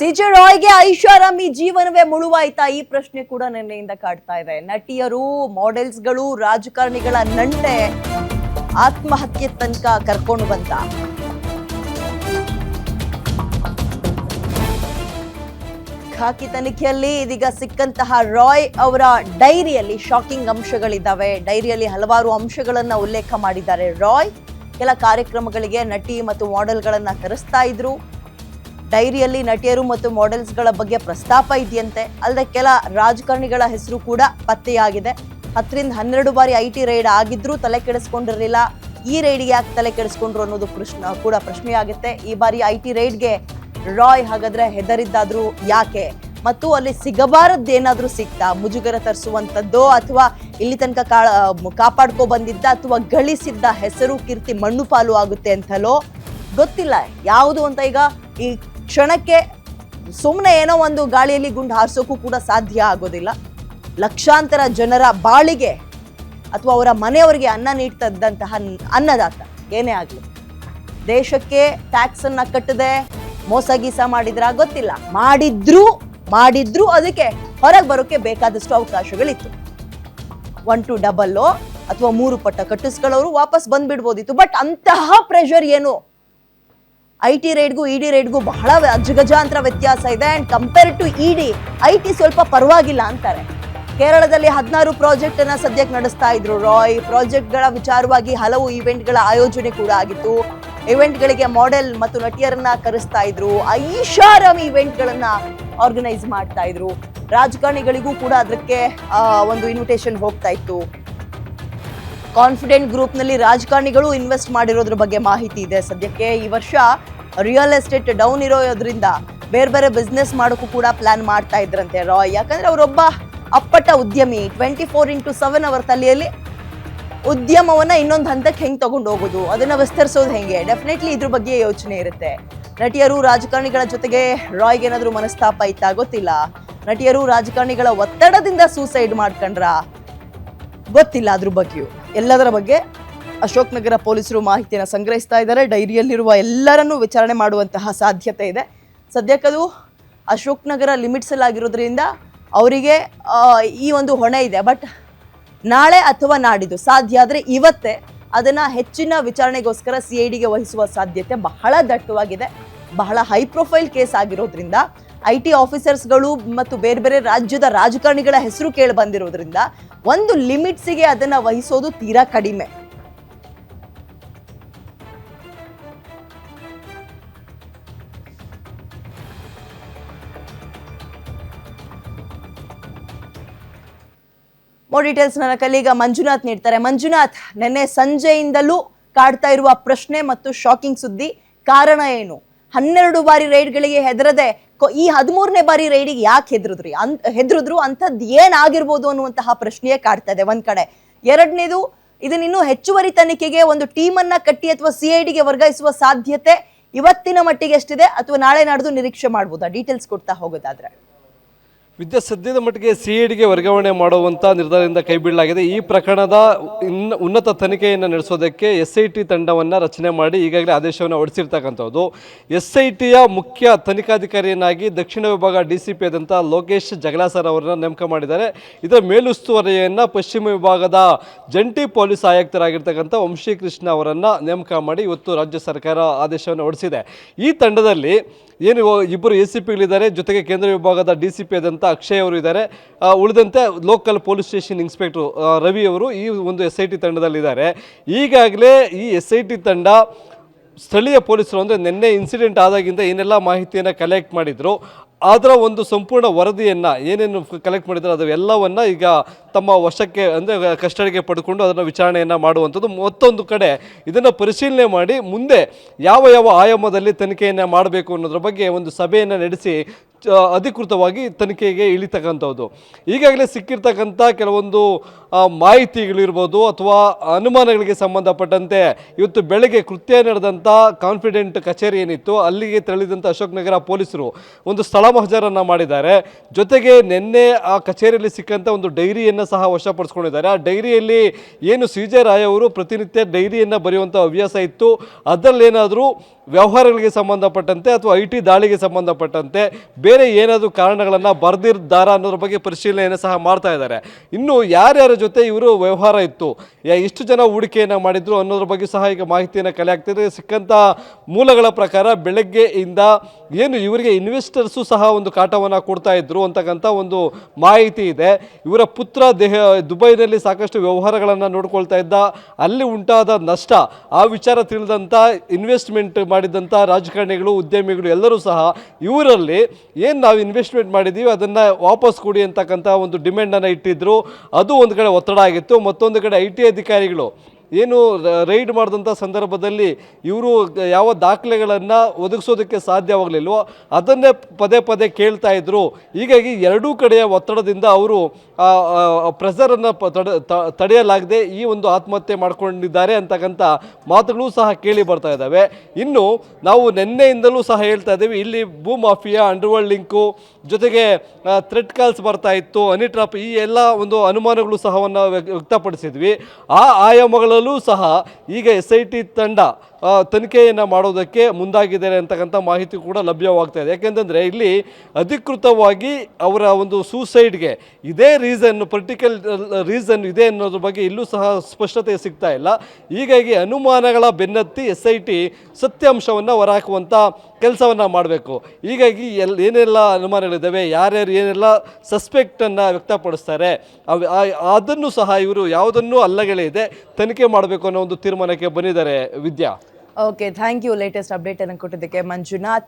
CJ ರಾಯ್ಗೆ ಐಷಾರಾಮಿ ಜೀವನವೇ ಮುಳುವಾಯ್ತಾ? ಈ ಪ್ರಶ್ನೆ ಕೂಡ ನಿನ್ನೆಯಿಂದ ಕಾಡ್ತಾ ಇದೆ. ನಟಿಯರು, ಮಾಡೆಲ್ಸ್ಗಳು, ರಾಜಕಾರಣಿಗಳ ನಂಟೆ ಆತ್ಮಹತ್ಯೆ ತನಕ ಕರ್ಕೊಂಡು ಬಂತ. ಖಾಕಿ ತನಿಖೆಯಲ್ಲಿ ಇದೀಗ ಸಿಕ್ಕಂತಹ ರಾಯ್ ಅವರ ಡೈರಿಯಲ್ಲಿ ಶಾಕಿಂಗ್ ಅಂಶಗಳಿದ್ದಾವೆ. ಡೈರಿಯಲ್ಲಿ ಹಲವಾರು ಅಂಶಗಳನ್ನ ಉಲ್ಲೇಖ ಮಾಡಿದ್ದಾರೆ ರಾಯ್. ಕೆಲ ಕಾರ್ಯಕ್ರಮಗಳಿಗೆ ನಟಿ ಮತ್ತು ಮಾಡೆಲ್ಗಳನ್ನ ಕರೆಸ್ತಾ ಇದ್ರು. ಡೈರಿಯಲ್ಲಿ ನಟಿಯರು ಮತ್ತು ಮಾಡೆಲ್ಸ್ಗಳ ಬಗ್ಗೆ ಪ್ರಸ್ತಾಪ ಇದೆಯಂತೆ. ಅಲ್ಲದೆ ಕೆಲ ರಾಜಕಾರಣಿಗಳ ಹೆಸರು ಕೂಡ ಪತ್ತೆಯಾಗಿದೆ. 10ರಿಂದ 12 ಬಾರಿ IT ರೈಡ್ ಆಗಿದ್ರೂ ತಲೆ ಕೆಡಿಸ್ಕೊಂಡಿರಲಿಲ್ಲ. ಈ ರೈಡ್ಗೆ ಯಾಕೆ ತಲೆ ಕೆಡಿಸ್ಕೊಂಡ್ರು ಅನ್ನೋದು ಪ್ರಶ್ನೆಯಾಗುತ್ತೆ. ಈ ಬಾರಿ IT ರೈಡ್ಗೆ ರಾಯ್ ಹಾಗಾದ್ರೆ ಹೆದರಿದ್ದಾದ್ರು ಯಾಕೆ? ಮತ್ತು ಅಲ್ಲಿ ಸಿಗಬಾರದ್ದೇನಾದ್ರೂ ಸಿಕ್ತಾ? ಮುಜುಗರ ತರಿಸುವಂಥದ್ದೋ ಅಥವಾ ಇಲ್ಲಿ ತನಕ ಕಾಪಾಡ್ಕೊ ಬಂದಿದ್ದ ಅಥವಾ ಗಳಿಸಿದ್ದ ಹೆಸರು ಕೀರ್ತಿ ಮಣ್ಣು ಪಾಲು ಆಗುತ್ತೆ ಅಂತಲೋ ಗೊತ್ತಿಲ್ಲ ಯಾವುದು ಅಂತ. ಈಗ ಈ ಕ್ಷಣಕ್ಕೆ ಸುಮ್ಮನೆ ಏನೋ ಒಂದು ಗಾಳಿಯಲ್ಲಿ ಗುಂಡು ಹಾರಿಸೋಕ್ಕೂ ಕೂಡ ಸಾಧ್ಯ ಆಗೋದಿಲ್ಲ. ಲಕ್ಷಾಂತರ ಜನರ ಬಾಳಿಗೆ ಅಥವಾ ಅವರ ಮನೆಯವರಿಗೆ ಅನ್ನ ನೀಡ್ತಾ ಇದ್ದಂತಹ ಅನ್ನದಾತ ಏನೇ ಆಗಲಿ, ದೇಶಕ್ಕೆ ಟ್ಯಾಕ್ಸ್ ಅನ್ನ ಕಟ್ಟದೆ ಮೋಸ ಗೀಸ ಮಾಡಿದ್ರ ಗೊತ್ತಿಲ್ಲ. ಮಾಡಿದ್ರು ಅದಕ್ಕೆ ಹೊರಗೆ ಬರೋಕೆ ಬೇಕಾದಷ್ಟು ಅವಕಾಶಗಳಿತ್ತು. 1 to 2 ಅಥವಾ 3 ಪಟ್ಟ ಕಟ್ಟಿಸ್ಕೊಳ್ಳೋರು ವಾಪಸ್ ಬಂದ್ಬಿಡ್ಬೋದಿತ್ತು. ಬಟ್ ಅಂತಹ ಪ್ರೆಷರ್ ಏನು? IT ರೈಡ್ಗೂ ED ರೈಡ್ಗೂ ಬಹಳ ಅಜಗಜಾಂತರ ವ್ಯತ್ಯಾಸ ಇದೆ. And compare to ED, IT ಸ್ವಲ್ಪ ಪರವಾಗಿಲ್ಲ ಅಂತಾರೆ. ಕೇರಳದಲ್ಲಿ 16 ಪ್ರಾಜೆಕ್ಟ್ ಅನ್ನ ಸದ್ಯಕ್ಕೆ ನಡೆಸ್ತಾ ಇದ್ರು ರಾಯ್. ಪ್ರಾಜೆಕ್ಟ್ಗಳ ವಿಚಾರವಾಗಿ ಹಲವು ಇವೆಂಟ್ಗಳ ಆಯೋಜನೆ ಕೂಡ ಆಗಿತ್ತು. ಇವೆಂಟ್ಗಳಿಗೆ ಮಾಡೆಲ್ ಮತ್ತು ನಟಿಯರನ್ನ ಕರೆಸ್ತಾ ಇದ್ರು. ಐಷಾರಾಮಿ ಇವೆಂಟ್ಗಳನ್ನ ಆರ್ಗನೈಸ್ ಮಾಡ್ತಾ ಇದ್ರು. ರಾಜಕಾರಣಿಗಳಿಗೂ ಕೂಡ ಅದಕ್ಕೆ ಒಂದು ಇನ್ವಿಟೇಷನ್ ಹೋಗ್ತಾ ಇತ್ತು. ಕಾನ್ಫಿಡೆಂಟ್ ಗ್ರೂಪ್ ನಲ್ಲಿ ರಾಜಕಾರಣಿಗಳು ಇನ್ವೆಸ್ಟ್ ಮಾಡಿರೋದ್ರ ಬಗ್ಗೆ ಮಾಹಿತಿ ಇದೆ. ಸದ್ಯಕ್ಕೆ ಈ ವರ್ಷ ರಿಯಲ್ ಎಸ್ಟೇಟ್ ಡೌನ್ ಇರೋದ್ರಿಂದ ಬೇರೆ ಬೇರೆ ಬಿಸ್ನೆಸ್ ಮಾಡೋಕ್ಕೂ ಕೂಡ ಪ್ಲಾನ್ ಮಾಡ್ತಾ ಇದ್ರಂತೆ ರಾಯ್. ಯಾಕಂದ್ರೆ ಅವರೊಬ್ಬ ಅಪ್ಪಟ ಉದ್ಯಮಿ. 24x7 ಅವರ ತಲೆಯಲ್ಲಿ ಉದ್ಯಮವನ್ನ ಇನ್ನೊಂದು ಹಂತಕ್ಕೆ ಹೆಂಗ್ ತಗೊಂಡು ಹೋಗೋದು, ಅದನ್ನ ವಿಸ್ತರಿಸೋದು ಹೆಂಗೆ, ಡೆಫಿನೆಟ್ಲಿ ಇದ್ರ ಬಗ್ಗೆ ಯೋಚನೆ ಇರುತ್ತೆ. ನಟಿಯರು ರಾಜಕಾರಣಿಗಳ ಜೊತೆಗೆ ರಾಯ್ಗೆ ಏನಾದ್ರು ಮನಸ್ತಾಪ ಇತ್ತಾ ಗೊತ್ತಿಲ್ಲ. ನಟಿಯರು ರಾಜಕಾರಣಿಗಳ ಒತ್ತಡದಿಂದ ಸೂಸೈಡ್ ಮಾಡ್ಕೊಂಡ್ರ ಗೊತ್ತಿಲ್ಲ. ಅದ್ರ ಬಗ್ಗೆಯೂ ಎಲ್ಲದರ ಬಗ್ಗೆ ಅಶೋಕ್ ನಗರ ಪೊಲೀಸರು ಮಾಹಿತಿಯನ್ನು ಸಂಗ್ರಹಿಸ್ತಾ ಇದ್ದಾರೆ. ಡೈರಿಯಲ್ಲಿರುವ ಎಲ್ಲರನ್ನೂ ವಿಚಾರಣೆ ಮಾಡುವಂತಹ ಸಾಧ್ಯತೆ ಇದೆ. ಸದ್ಯಕ್ಕದು ಅಶೋಕ್ ನಗರ ಲಿಮಿಟ್ಸ್ ಅಲ್ಲಿ ಆಗಿರೋದ್ರಿಂದ ಅವರಿಗೆ ಈ ಒಂದು ಹೊಣೆ ಇದೆ. ಬಟ್ ನಾಳೆ ಅಥವಾ ನಾಡಿದ್ದು ಸಾಧ್ಯ ಆದರೆ ಇವತ್ತೇ ಅದನ್ನ ಹೆಚ್ಚಿನ ವಿಚಾರಣೆಗೋಸ್ಕರ CIDಗೆ ವಹಿಸುವ ಸಾಧ್ಯತೆ ಬಹಳ ದಟ್ಟವಾಗಿದೆ. ಬಹಳ ಹೈ ಪ್ರೊಫೈಲ್ ಕೇಸ್ ಆಗಿರೋದ್ರಿಂದ IT ಆಫೀಸರ್ಸ್ಗಳು ಮತ್ತು ಬೇರೆ ಬೇರೆ ರಾಜ್ಯದ ರಾಜಕಾರಣಿಗಳ ಹೆಸರು ಕೇಳಿ ಬಂದಿರೋದ್ರಿಂದ ಒಂದು ಲಿಮಿಟ್ಸಿಗೆ ಅದನ್ನ ವಹಿಸೋದು ತೀರಾ ಕಡಿಮೆ. ಮೋರ್ ಡೀಟೇಲ್ಸ್ ನನ್ನ ಕಲೀಗ ಮಂಜುನಾಥ್ ನೀಡ್ತಾರೆ. ಮಂಜುನಾಥ್, ನಿನ್ನೆ ಸಂಜೆಯಿಂದಲೂ ಕಾಡ್ತಾ ಇರುವ ಪ್ರಶ್ನೆ ಮತ್ತು ಶಾಕಿಂಗ್ ಸುದ್ದಿ ಕಾರಣ ಏನು? 12 ಬಾರಿ ರೈಡ್ಗಳಿಗೆ ಹೆದರದೆ ಈ 13ನೇ ಬಾರಿ ರೈಡಿಗೆ ಯಾಕೆ ಹೆದರಿದ್ರು? ಅಂಥದ್ದು ಏನಾಗಿರ್ಬೋದು ಅನ್ನುವಂತಹ ಪ್ರಶ್ನೆಯೇ ಕಾಡ್ತಾ ಇದೆ ಒಂದ್ ಕಡೆ. ಎರಡನೇದು, ಇದನ್ನಿನ್ನೂ ಹೆಚ್ಚುವರಿ ತನಿಖೆಗೆ ಒಂದು ಟೀಮ್ ಅನ್ನ ಕಟ್ಟಿ ಅಥವಾ CIDಗೆ ವರ್ಗಾಯಿಸುವ ಸಾಧ್ಯತೆ ಇವತ್ತಿನ ಮಟ್ಟಿಗೆ ಎಷ್ಟಿದೆ ಅಥವಾ ನಾಳೆ ನಾಡ್ದು ನಿರೀಕ್ಷೆ ಮಾಡ್ಬೋದಾ? ಡೀಟೇಲ್ಸ್ ಕೊಡ್ತಾ ಹೋಗೋದಾದ್ರೆ. ಸದ್ಯದ ಮಟ್ಟಿಗೆ CIDಗೆ ವರ್ಗಾವಣೆ ಮಾಡುವಂಥ ನಿರ್ಧಾರದಿಂದ ಕೈ ಬಿಡಲಾಗಿದೆ. ಈ ಪ್ರಕರಣದ ಉನ್ನತ ತನಿಖೆಯನ್ನು ನಡೆಸೋದಕ್ಕೆ SIT ತಂಡವನ್ನು ರಚನೆ ಮಾಡಿ ಈಗಾಗಲೇ ಆದೇಶವನ್ನು ಹೊರಡಿಸಿರ್ತಕ್ಕಂಥದ್ದು. SITಯ ಮುಖ್ಯ ತನಿಖಾಧಿಕಾರಿಯನ್ನಾಗಿ ದಕ್ಷಿಣ ವಿಭಾಗ DCP ಆದಂಥ ಲೋಕೇಶ್ ಜಗಲಾಸರ್ ಅವರನ್ನು ನೇಮಕ ಮಾಡಿದ್ದಾರೆ. ಇದರ ಮೇಲುಸ್ತುವಾರಿಯನ್ನು ಪಶ್ಚಿಮ ವಿಭಾಗದ ಜಂಟಿ ಪೊಲೀಸ್ ಆಯುಕ್ತರಾಗಿರ್ತಕ್ಕಂಥ ವಂಶೀಕೃಷ್ಣ ಅವರನ್ನು ನೇಮಕ ಮಾಡಿ ಇವತ್ತು ರಾಜ್ಯ ಸರ್ಕಾರ ಆದೇಶವನ್ನು ಹೊರಡಿಸಿದೆ. ಈ ತಂಡದಲ್ಲಿ ಏನು 2 ACPಗಳಿದ್ದಾರೆ, ಜೊತೆಗೆ ಕೇಂದ್ರ ವಿಭಾಗದ DCP ಆದಂಥ ಅಕ್ಷಯ್ ಅವರು ಇದ್ದಾರೆ. ಉಳಿದಂತೆ local police station inspector Ravi ಅವರು ಈ ಒಂದು SIT ತಂಡದಲ್ಲಿದ್ದಾರೆ. ಈಗಾಗಲೇ ಈ SIT ತಂಡ ಸ್ಥಳೀಯ ಪೊಲೀಸರು ಅಂದರೆ ನಿನ್ನೆ ಇನ್ಸಿಡೆಂಟ್ ಆದಾಗಿಂದ ಏನೆಲ್ಲ ಮಾಹಿತಿಯನ್ನು ಕಲೆಕ್ಟ್ ಮಾಡಿದ್ರು, ಅದರ ಒಂದು ಸಂಪೂರ್ಣ ವರದಿಯನ್ನು ಏನೇನು ಕಲೆಕ್ಟ್ ಮಾಡಿದ್ರು ಅದೆಲ್ಲವನ್ನು ಈಗ ತಮ್ಮ ವಶಕ್ಕೆ ಅಂದರೆ ಕಸ್ಟಡಿಗೆ ಪಡ್ಕೊಂಡು ಅದನ್ನು ವಿಚಾರಣೆಯನ್ನು ಮಾಡುವಂಥದ್ದು. ಮತ್ತೊಂದು ಕಡೆ ಇದನ್ನು ಪರಿಶೀಲನೆ ಮಾಡಿ ಮುಂದೆ ಯಾವ ಆಯಾಮದಲ್ಲಿ ತನಿಖೆಯನ್ನು ಮಾಡಬೇಕು ಅನ್ನೋದ್ರ ಬಗ್ಗೆ ಒಂದು ಸಭೆಯನ್ನು ನಡೆಸಿ ಅಧಿಕೃತವಾಗಿ ತನಿಖೆಗೆ ಇಳಿತಕ್ಕಂಥದ್ದು. ಈಗಾಗಲೇ ಸಿಕ್ಕಿರ್ತಕ್ಕಂಥ ಕೆಲವೊಂದು ಮಾಹಿತಿಗಳಿರ್ಬೋದು ಅಥವಾ ಅನುಮಾನಗಳಿಗೆ ಸಂಬಂಧಪಟ್ಟಂತೆ ಇವತ್ತು ಬೆಳಗ್ಗೆ ಕೃತ್ಯ ನಡೆದಂಥ ಕಾನ್ಫಿಡೆಂಟ್ ಕಚೇರಿ ಏನಿತ್ತು ಅಲ್ಲಿಗೆ ತೆರಳಿದಂಥ ಅಶೋಕ್ ನಗರ ಪೊಲೀಸರು ಒಂದು ಸ್ಥಳ ಮಹಜರನ್ನು ಮಾಡಿದ್ದಾರೆ. ಜೊತೆಗೆ ನಿನ್ನೆ ಆ ಕಚೇರಿಯಲ್ಲಿ ಸಿಕ್ಕಂಥ ಒಂದು ಡೈರಿಯನ್ನು ಸಹ ವಶಪಡಿಸ್ಕೊಂಡಿದ್ದಾರೆ. ಆ ಡೈರಿಯಲ್ಲಿ ಏನು CJ ರಾಯ್ ಅವರು ಪ್ರತಿನಿತ್ಯ ಡೈರಿಯನ್ನು ಬರೆಯುವಂಥ ಹವ್ಯಾಸ ಇತ್ತು, ಅದರಲ್ಲೇನಾದರೂ ವ್ಯವಹಾರಗಳಿಗೆ ಸಂಬಂಧಪಟ್ಟಂತೆ ಅಥವಾ IT ದಾಳಿಗೆ ಸಂಬಂಧಪಟ್ಟಂತೆ ಬೇರೆ ಏನಾದರೂ ಕಾರಣಗಳನ್ನು ಬರೆದಿದ್ದಾರಾ ಅನ್ನೋದ್ರ ಬಗ್ಗೆ ಪರಿಶೀಲನೆಯನ್ನು ಸಹ ಮಾಡ್ತಾ ಇದ್ದಾರೆ. ಇನ್ನು ಯಾರ್ಯಾರ ಜೊತೆ ಇವರು ವ್ಯವಹಾರ ಇತ್ತು, ಎಷ್ಟು ಜನ ಹೂಡಿಕೆಯನ್ನು ಮಾಡಿದ್ರು ಅನ್ನೋದ್ರ ಬಗ್ಗೆ ಸಹ ಈಗ ಮಾಹಿತಿಯನ್ನು ಕಲೆ ಆಗ್ತಿದೆ. ಸಿಕ್ಕಂಥ ಮೂಲಗಳ ಪ್ರಕಾರ ಬೆಳಗ್ಗೆಯಿಂದ ಏನು ಇವರಿಗೆ ಇನ್ವೆಸ್ಟರ್ಸು ಸಹ ಒಂದು ಕಾಟವನ್ನು ಕೊಡ್ತಾ ಇದ್ರು ಅಂತಕ್ಕಂಥ ಒಂದು ಮಾಹಿತಿ ಇದೆ. ಇವರ ಪುತ್ರ ದುಬೈನಲ್ಲಿ ಸಾಕಷ್ಟು ವ್ಯವಹಾರಗಳನ್ನು ನೋಡ್ಕೊಳ್ತಾ ಇದ್ದ, ಅಲ್ಲಿ ಉಂಟಾದ ನಷ್ಟ ಆ ವಿಚಾರ ತಿಳಿದಂಥ ಇನ್ವೆಸ್ಟ್ಮೆಂಟ್ ಮಾಡಿದಂಥ ರಾಜಕಾರಣಿಗಳು, ಉದ್ಯಮಿಗಳು ಎಲ್ಲರೂ ಸಹ ಇವರಲ್ಲಿ ಏನು ನಾವು ಇನ್ವೆಸ್ಟ್ಮೆಂಟ್ ಮಾಡಿದ್ದೀವಿ ಅದನ್ನು ವಾಪಸ್ ಕೊಡಿ ಅಂತಕ್ಕಂಥ ಒಂದು ಡಿಮ್ಯಾಂಡನ್ನು ಇಟ್ಟಿದ್ರು. ಅದು ಒಂದು ಕಡೆ ಒತ್ತಡ ಆಗಿತ್ತು. ಮತ್ತೊಂದು ಕಡೆ IT ಅಧಿಕಾರಿಗಳು ಏನು ರೈಡ್ ಮಾಡಿದಂಥ ಸಂದರ್ಭದಲ್ಲಿ ಇವರು ಯಾವ ದಾಖಲೆಗಳನ್ನು ಒದಗಿಸೋದಕ್ಕೆ ಸಾಧ್ಯವಾಗಲಿಲ್ವೋ ಅದನ್ನೇ ಪದೇ ಪದೇ ಕೇಳ್ತಾ ಇದ್ರು. ಹೀಗಾಗಿ ಎರಡೂ ಕಡೆಯ ಒತ್ತಡದಿಂದ ಅವರು ಪ್ರೆಸರನ್ನು ತಡೆಯಲಾಗದೆ ಈ ಒಂದು ಆತ್ಮಹತ್ಯೆ ಮಾಡ್ಕೊಂಡಿದ್ದಾರೆ ಅಂತಕ್ಕಂಥ ಮಾತುಗಳು ಸಹ ಕೇಳಿ ಬರ್ತಾ ಇದ್ದಾವೆ. ಇನ್ನು ನಾವು ನಿನ್ನೆಯಿಂದಲೂ ಸಹ ಹೇಳ್ತಾ ಇದ್ದೀವಿ, ಇಲ್ಲಿ ಭೂ ಮಾಫಿಯಾ, ಅಂಡರ್ವರ್ಲ್ಡ್ ಲಿಂಕು, ಜೊತೆಗೆ ಥ್ರೆಟ್ ಕಾಲ್ಸ್ ಬರ್ತಾ ಇತ್ತು, ಹನಿ ಟ್ರಾಪ್, ಈ ಎಲ್ಲ ಒಂದು ಅನುಮಾನಗಳು ಸಹವನ್ನು ವ್ಯಕ್ತಪಡಿಸಿದ್ವಿ. ಆ ಆಯಾಮಗಳಲ್ಲೂ ಸಹ ಈಗ SIT ತಂಡ ತನಿಖೆಯನ್ನು ಮಾಡೋದಕ್ಕೆ ಮುಂದಾಗಿದ್ದಾರೆ ಅಂತಕ್ಕಂಥ ಮಾಹಿತಿ ಕೂಡ ಲಭ್ಯವಾಗ್ತಾ ಇದೆ. ಯಾಕೆಂತಂದರೆ ಇಲ್ಲಿ ಅಧಿಕೃತವಾಗಿ ಅವರ ಒಂದು ಸೂಸೈಡ್ಗೆ ಇದೇ ಪರ್ಟಿಕ್ಯುಲರ್ ರೀಸನ್ ಇದೆ ಅನ್ನೋದ್ರ ಬಗ್ಗೆ ಇಲ್ಲೂ ಸಹ ಸ್ಪಷ್ಟತೆ ಸಿಗ್ತಾ ಇಲ್ಲ. ಹೀಗಾಗಿ ಅನುಮಾನಗಳ ಬೆನ್ನತ್ತಿ SIT ಸತ್ಯಾಂಶವನ್ನು ಹೊರಹಾಕುವಂಥ ಕೆಲಸವನ್ನು ಮಾಡಬೇಕು. ಹೀಗಾಗಿ ಏನೆಲ್ಲ ಅನುಮಾನಗಳಿದ್ದಾವೆ, ಯಾರ್ಯಾರು ಏನೆಲ್ಲ ಸಸ್ಪೆಕ್ಟನ್ನು ವ್ಯಕ್ತಪಡಿಸ್ತಾರೆ ಅದನ್ನು ಸಹ ಇವರು ಯಾವುದನ್ನು ಅಲ್ಲಗಳೆಯದೆ ತನಿಖೆ ಮಾಡಬೇಕು ಅನ್ನೋ ಒಂದು ತೀರ್ಮಾನಕ್ಕೆ ಬಂದಿದ್ದಾರೆ. Vidya, okay, thank you latest update ಅನ್ನು ಕೊಟ್ಟಿದ್ದಕ್ಕೆ ಮಂಜುನಾಥ್.